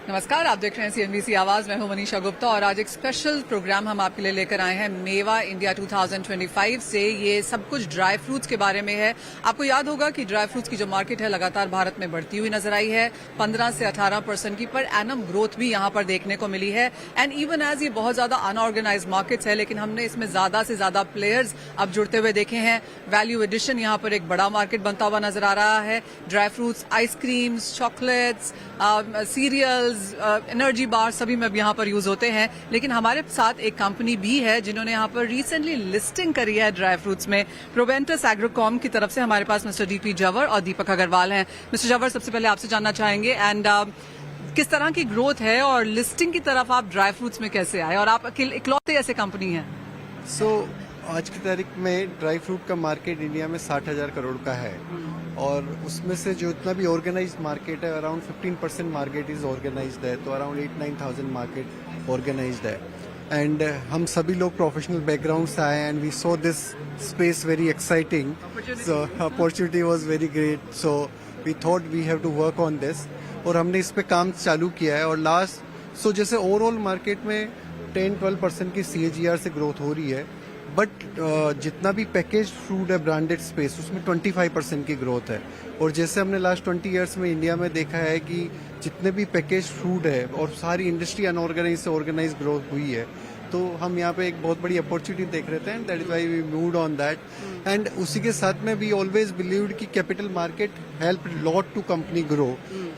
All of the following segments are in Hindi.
नमस्कार, आप देख रहे हैं CNBC आवाज। मैं हूं मनीषा गुप्ता और आज एक स्पेशल प्रोग्राम हम आपके लिए लेकर आए हैं मेवा इंडिया 2025 से। ये सब कुछ ड्राई फ्रूट्स के बारे में है। आपको याद होगा कि ड्राई फ्रूट्स की जो मार्केट है लगातार भारत में बढ़ती हुई नजर आई है। 15 से 18% की पर एनम ग्रोथ भी यहां पर देखने को मिली है। एंड इवन एज ये बहुत ज्यादा अनऑर्गेनाइज मार्केट्स है, लेकिन हमने इसमें ज्यादा से ज्यादा प्लेयर्स अब जुड़ते हुए देखे हैं। वैल्यू एडिशन यहां पर एक बड़ा मार्केट बनता हुआ नजर आ रहा है। Dry fruits, ice creams, chocolates, cereals, energy bar सभी में यहाँ पर यूज होते हैं। लेकिन हमारे साथ एक कंपनी भी है जिन्होंने यहाँ पर रिसेंटली लिस्टिंग करी है ड्राई फ्रूट्स में। प्रोवेंटस एग्रोकॉम की तरफ से हमारे पास मिस्टर DP जवर और दीपक अग्रवाल हैं। मिस्टर जवर, सबसे पहले आपसे जानना चाहेंगे एंड किस तरह की ग्रोथ है और लिस्टिंग की तरफ आप ड्राई फ्रूट्स में कैसे आए, और आप इकलौते ऐसे कंपनी है? आज की तारीख में ड्राई फ्रूट का मार्केट इंडिया में 60,000 करोड़ का है और उसमें से जो इतना भी ऑर्गेनाइज्ड मार्केट है अराउंड 15% मार्केट इज ऑर्गेनाइज्ड है, तो अराउंड 8-9,000 मार्केट ऑर्गेनाइज्ड है। एंड हम सभी लोग प्रोफेशनल बैकग्राउंड से आए and we saw this space very exciting, so opportunity was very great, so we thought we have to work on this और हमने इस पे काम चालू किया है। और जैसे ओवरऑल मार्केट में 10-12% की CAGR से ग्रोथ हो रही है, बट जितना भी पैकेज फूड है ब्रांडेड स्पेस उसमें 25% की ग्रोथ है। और जैसे हमने लास्ट 20 ईयर्स में इंडिया में देखा है कि जितने भी पैकेज फूड है और सारी इंडस्ट्री अनऑर्गेनाइज से ऑर्गेनाइज ग्रोथ हुई है, तो हम यहाँ पे एक बहुत बड़ी अपॉर्चुनिटी देख रहे थे and that is why we moved on that. And उसी के साथ में वी ऑलवेज बिलीव्ड कि capital market help lot to company grow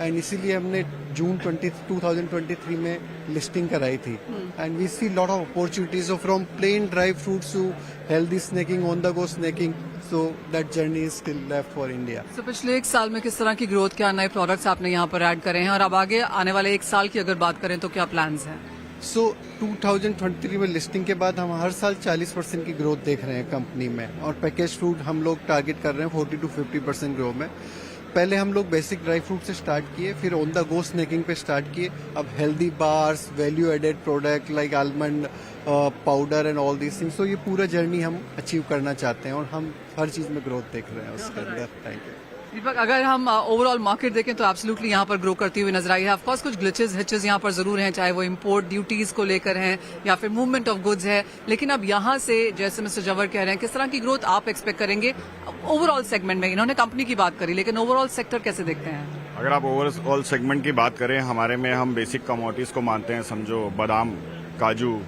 and इसीलिए हमने जून 2023 में लिस्टिंग कराई थी। And we see lot of opportunities from plain dry fruits to healthy snacking, on the go snacking, so that journey is still left for India. तो पिछले एक साल में किस तरह की ग्रोथ, क्या नए प्रोडक्ट्स आपने यहाँ पर ऐड करे हैं, और अब आगे आने वाले एक साल की अगर बात करें तो क्या प्लान्स हैं? 2023 में लिस्टिंग के बाद हम हर साल 40% की ग्रोथ देख रहे हैं कंपनी में, और पैकेज फूड हम लोग टारगेट कर रहे हैं 40-50% ग्रोथ में। पहले हम लोग बेसिक ड्राई फ्रूट से स्टार्ट किए, फिर ऑन द गो स्नैकिंग पे स्टार्ट किए, अब healthy bars, value added product like almond powder and all these things. तो ये पूरा जर्नी हम अचीव करना चाहते हैं और हम हर चीज में ग्रोथ देख रहे हैं उसके अंदर। थैंक यू दीपक, अगर हम ओवरऑल मार्केट देखें तो एब्सोल्युटली यहाँ पर ग्रो करती हुई नजर आई है। ऑफकोर्स कुछ ग्लिचेस हिचेस यहाँ पर जरूर हैं, चाहे वो इंपोर्ट ड्यूटीज को लेकर हैं या फिर मूवमेंट ऑफ गुड्स है, लेकिन अब यहाँ से जैसे मिस्टर जवर कह रहे हैं, किस तरह की ग्रोथ आप एक्सपेक्ट करेंगे ओवरऑल सेगमेंट में? इन्होंने कंपनी की बात करी, लेकिन ओवरऑल सेक्टर कैसे देखते हैं? अगर आप ओवरऑल सेगमेंट की बात करें, हमारे में हम बेसिक कमोडिटीज को मानते हैं। समझो बादाम, काजू,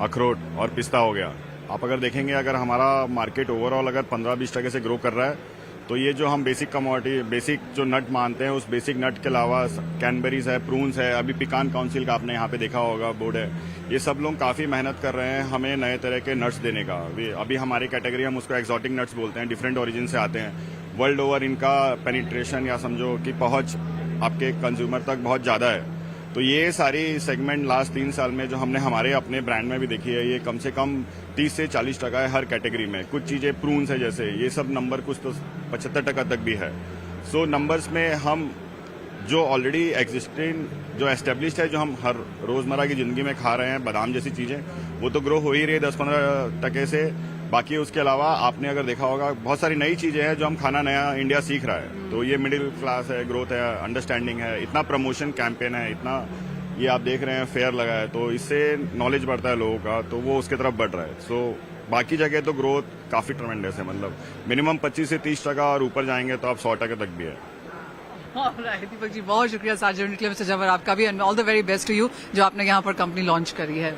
अखरोट और पिस्ता हो गया। आप अगर देखेंगे, अगर हमारा मार्केट ओवरऑल अगर 15-20% से ग्रो कर रहा है, तो ये जो हम बेसिक कमोडिटी, बेसिक जो नट मानते हैं, उस बेसिक नट के अलावा कैनबेरीज है, प्रून्स है, अभी पिकान काउंसिल का आपने यहाँ पे देखा होगा बोर्ड है, ये सब लोग काफ़ी मेहनत कर रहे हैं हमें नए तरह के नट्स देने का। अभी हमारी कैटेगरी हम उसको एक्सोटिक नट्स बोलते हैं, डिफरेंट ओरिजिन से आते हैं। वर्ल्ड ओवर इनका पेनिट्रेशन या समझो कि पहुंच आपके कंज्यूमर तक बहुत ज़्यादा है। तो ये सारी सेगमेंट लास्ट 3 साल में जो हमने हमारे अपने ब्रांड में भी देखी है, ये कम से कम 30 से 40% है हर कैटेगरी में। कुछ चीज़ें प्रून्स है जैसे, ये सब नंबर कुछ तो 75% तक भी है। सो नंबर्स में हम जो ऑलरेडी एग्जिस्टिंग, जो एस्टेब्लिश्ड है, जो हम हर रोज़मर्रा की ज़िंदगी में खा रहे हैं, बादाम जैसी चीज़ें, वो तो ग्रो हो ही रही है 10-15% से। बाकी उसके अलावा आपने अगर देखा होगा, बहुत सारी नई चीज़ें हैं जो हम खाना नया इंडिया सीख रहा है। तो ये मिडिल क्लास है, ग्रोथ है, अंडरस्टैंडिंग है, इतना प्रमोशन कैंपेन है, इतना ये आप देख रहे हैं फेयर लगा है, तो इससे नॉलेज बढ़ता है लोगों का, तो वो उसके तरफ बढ़ रहा है। सो बाकी जगह तो ग्रोथ काफ़ी ट्रेमेंडस है, मतलब मिनिमम 25 से 30% और ऊपर जाएंगे तो आप 100% तक भी है। दीपक जी, बहुत शुक्रिया साथ जुड़ने के लिए। मिस्टर जवर, आपका भी and all the very best to you जो आपने यहाँ पर कंपनी लॉन्च करी है।